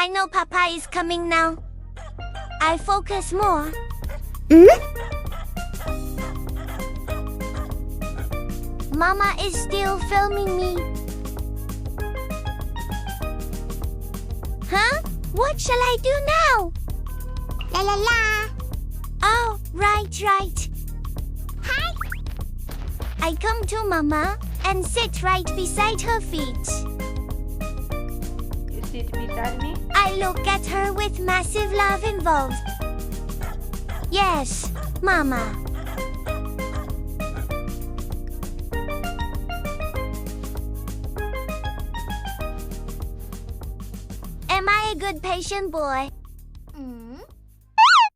I know Papa is coming now. I focus more. Mama is still filming me. Huh? What shall I do now? La la la. Oh, right. Hi. I come to Mama and sit right beside her feet. You sit beside me? I look at her with massive love involved. Yes, Mama. Am I a good patient boy?